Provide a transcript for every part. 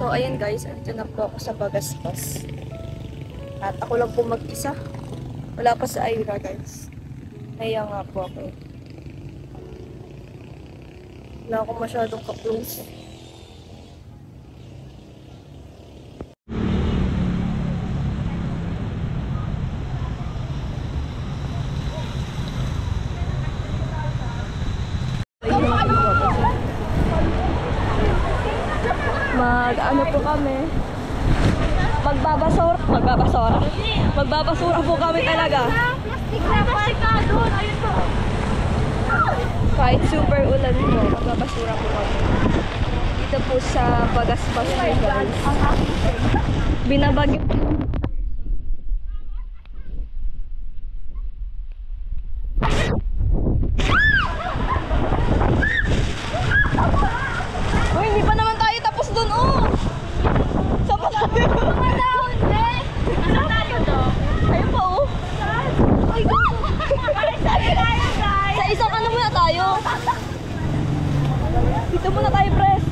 So, ayan guys, andito na po ako sa Bagaspas. At ako lang po mag-isa. Wala pa sa Ira guys. Naya nga po ako. Wala akong masyadong ka-close. Ano po kami? Magbabasura po kami talaga. Kahit super ulan po, magbabasura po kami. Dito po sa Bagaspas guys. Binabagyo. Dito muna tayo, press.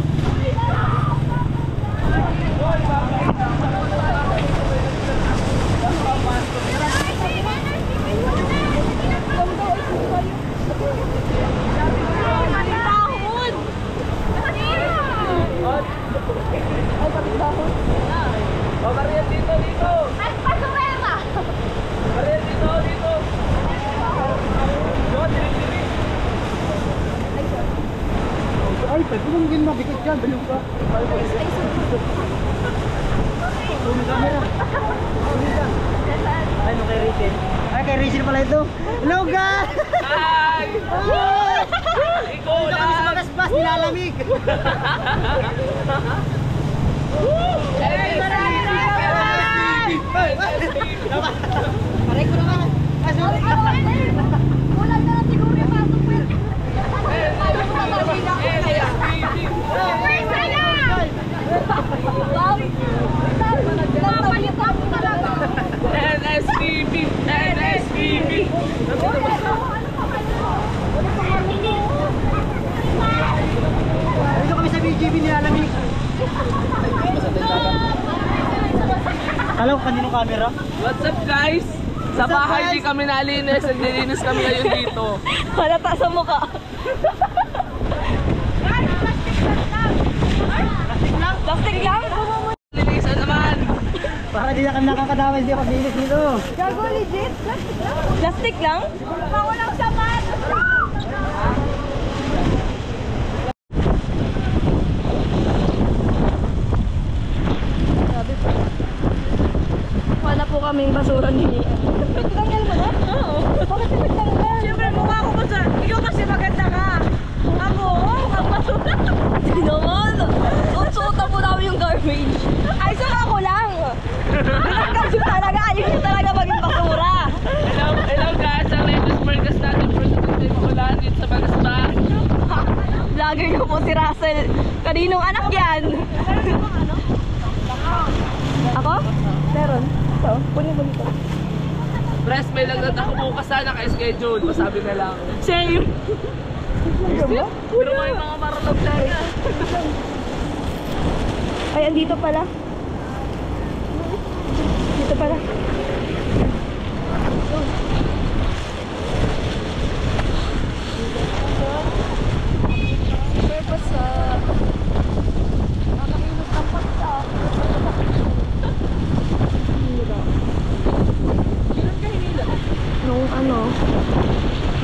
Ay, pwede mong gin mabigat dyan, balong ka. Ay, no kay Rachel. Ay, kay Rachel pala ito. Hello, guys! Hi! Ikaw lang! Kami sa Bagaspas, nilalamig. Aray ko naman. Kulang na lang siguro yung pasok mo. NSPB! NSPB! Dito kami sa BGB, nilalamig. Kala ko kaninong camera? What's up guys? Sa bahay di kami nalinis, naglilinis kami ngayon dito. Halata sa mukha. Plastic lang? Linisan naman! Para di na kami nakakadamay, hindi ako bilis dito. Gago, legit? Plastic lang? Walang sapat! Grabe po. Wala po kaming basura ni... Nagtanggal mo na? Oo. Bakit nagtanggal? Siyempre mukha ko ba ikaw kasi maganda ka. Ako, mukhang basura. Hindi naman. Suot-suotan po namin yung garbage. Ay, so ako lang. Kasi talaga, ayun yung talaga maging basura. Hello guys, ang latest podcast natin for today maulan dito sa Bagaspas. Vlogger niyo po si Russell. Kaninong anak yan? Ako? Meron. So, punin mo dito. Press, may lagnat ako bukas sana ka-schedule. Masabi na lang. Same. Pero may mga marunong sana. Ay, andito pala. Dito pala. Purpose sa... Nakakailos ng pagsa. Nung ano,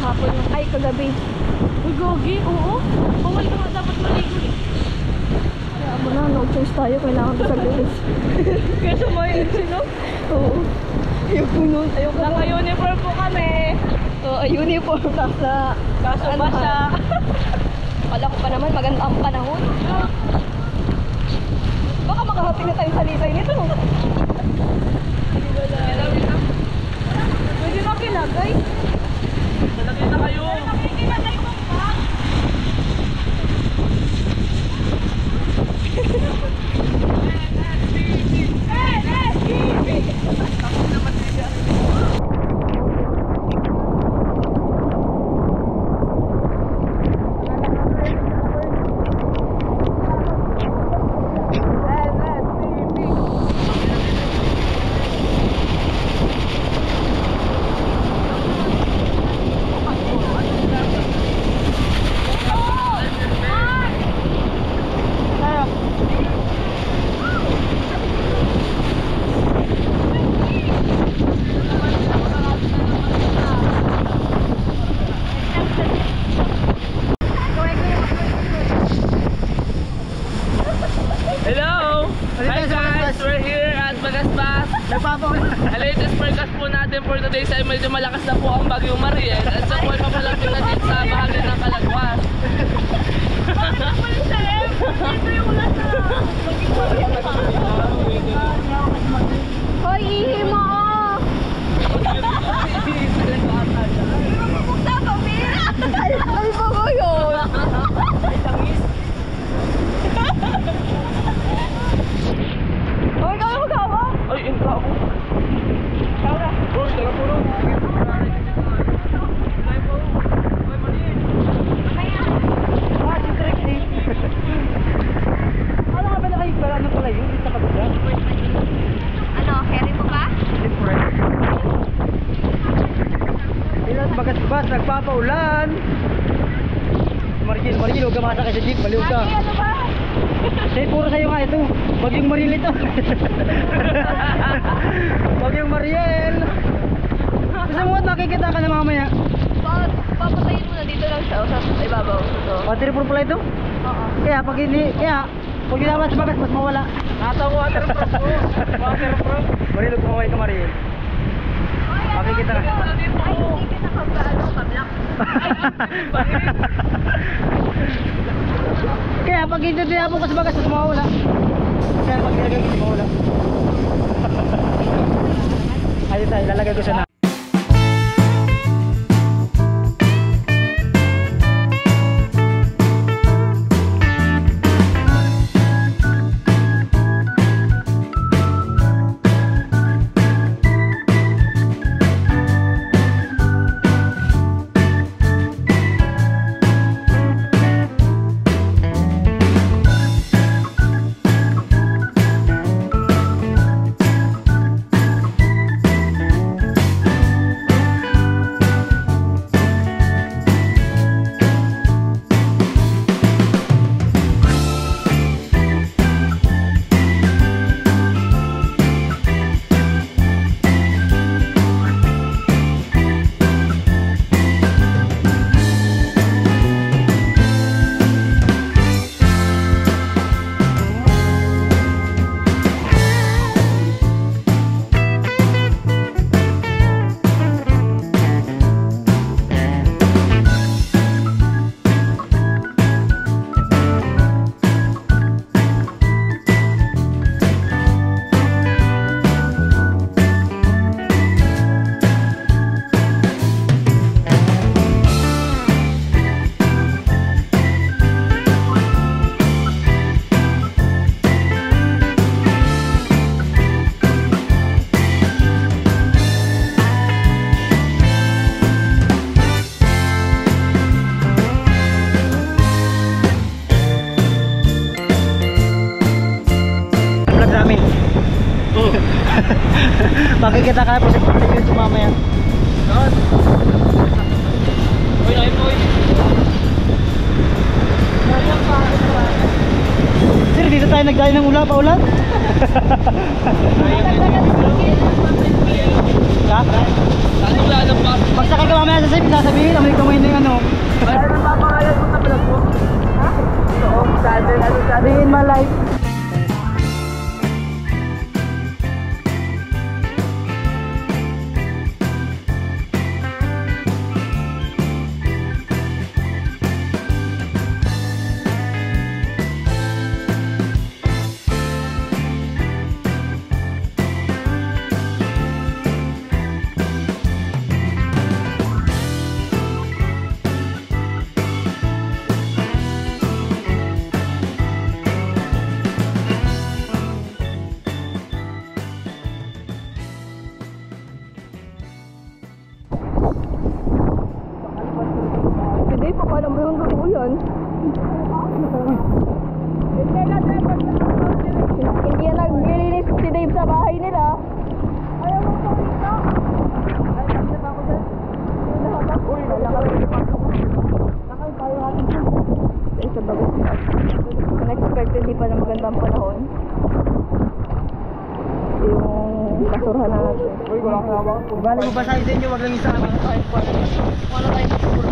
hapon yung, ay kagabi. Uy, gogi, oo. Bawal ka nga dapat maligo eh. Kaya mo na, no choice tayo, kailangan ko sa gulis. Kaya may sino? Oo. Ayoko nun, ayoko nun. Naka-uniform po kami. Oo, uniform. Kaso ba siya? Kala ko pa naman, maganda ang panahon. Baka makahating na tayong salisay nito. Pwede makilagay. Malaki na kayo. Makikilagay mo pa. natin for today ay medyo malakas na po ang Bagyong Mariel at sa po ay papalapit na din sa bahagi ng Kalagwas. Hoy, ihi mo! Ay, pa ko yun! Hoy, kaya mo gawa? Ay, intro ako. Tara. Uy, tara po rin. Ano nga ba nakikipala ng pala yun? Sa kabila? Ano, carry mo ba? Ilan bagas-bas, nagpapaulan. Margin, huwag ka makasakay sa jeep, baliw ka. Ay, ano ba? Say, puro sa'yo nga ito. Bagyong Mariel ito. Bagyong Mariel. Gusto mo, makikita ka na mamaya. Papatayin mo na dito lang siya o sa ibabaw. Ito. Waterproof pala ito? Oo. Pag ginamit sa bagas, mas mawala. Nasa waterproof po. Waterproof. Mariel, huwag kumaway ka Mariel. Makikita ka. Ay, hindi ka nakabalo, kablak. Kaya pag hindi tinapon ka sa bagas, mas mawala. Kaya pag nilagay ko, mas mawala. Ayun tayo, lalagay ko sa na. Makikita ka po sa YouTube mamaya. God. Uy, nakit mo, uy. Sir, dito tayo nagdali ng ula pa ulan? Ha? Saan wala ng pa? Pagsakay ka mamaya sa safe, sasabihin, amoy kamay na yung ano. Ay, ano papangalan mo sa vlog mo? Ha? Oo, Sabihin my life. Hindi, papalam mo yung garo yan. Hindi yan naglilinis si Dave sa bahay nila. Ayaw mo ito dito. Sa bagas na. Unexpected, di pa na magandang panahon. Yung basurhan na natin. Bali mo ba sa inyo, wag lang isa. Wala tayo siguro.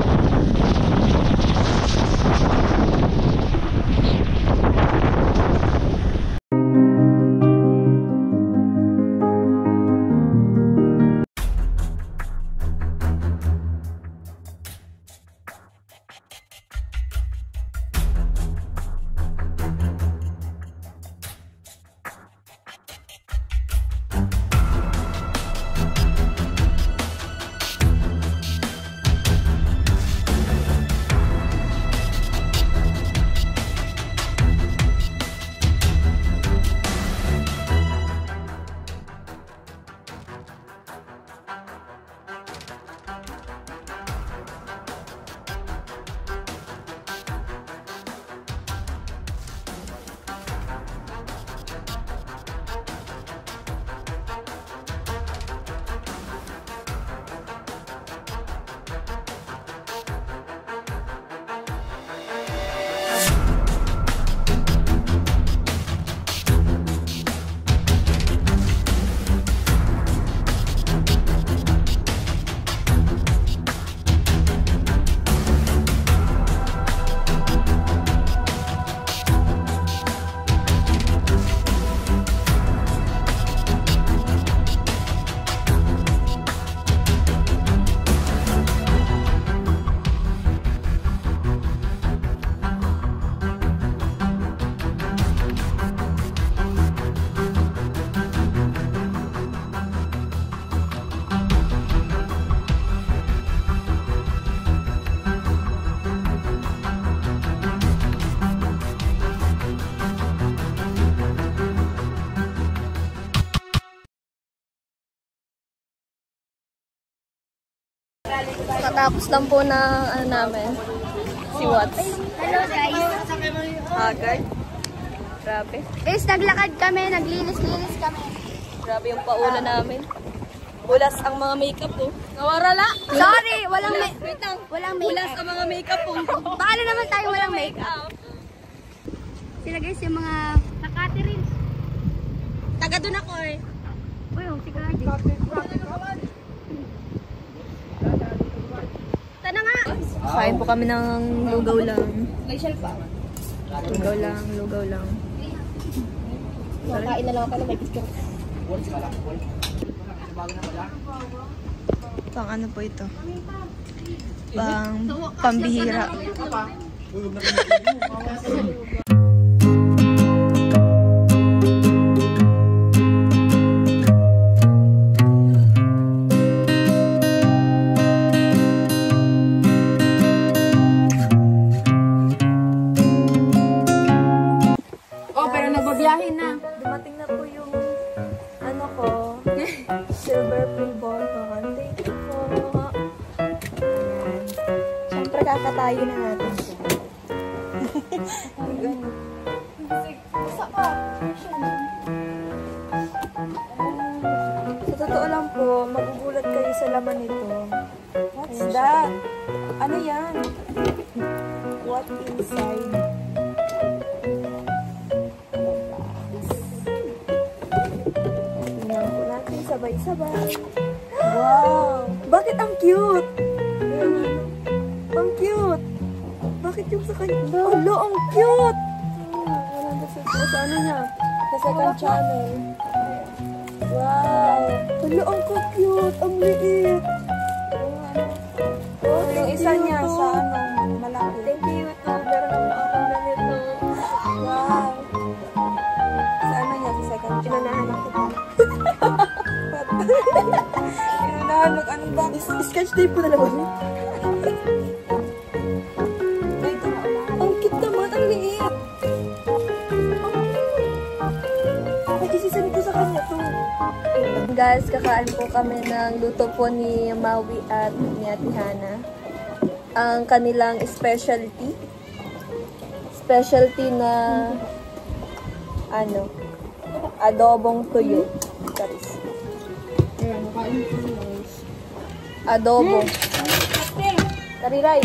Kakatapos lang po ng ano namin. Si Watts. Hello guys. Haggard. Grabe. Guys, naglakad kami, naglinis-linis kami. Grabe yung paula namin. Bulas ang mga makeup po. Nawarala. Sorry, walang Wait lang. walang Bulas makeup. ang mga makeup po. Paano naman tayo walang makeup? Sila guys yung mga nakatirin. Taga doon ako eh. Uy, yung si Gardy. Tana nga. Kain po kami ng lugaw lang. Lugaw lang, lugaw lang. Kain na lang ako na may gusto. Pang ano po ito? Pambihira. Pero nagbabiyahin na. Dumating na po yung ano ko, silver free bottle. Thank you po. Ayan. Siyempre kakatayo na natin siya. Sa totoo lang po, magugulat kayo sa laman nito. What's that? Ano yan? What inside? Tingnan po natin sabay-sabay. Wow! Bakit ang cute? Ang cute! Bakit yung sa kanya? Alo, ang cute! Wala na sa ano niya? Sa second channel. Wow! Alo, ang cute! Ang liit! Oh, yung isa niya sa ano, malaki. Thank you, YouTube. Meron naman akong ganito. Wow! Sa ano niya? Sa second channel. Inunahan lang kita. Inunahan mag-unbox. Sketch tape ko na naman. Ang cute naman. Ang liit. Ay, isisalit ko sa kanya to. Guys, kakaan po kami ng luto po ni Maui at ni Ate Hana. Ang kanilang specialty. Specialty na ano, adobong tuyo. Charis. Adobo. Tariray.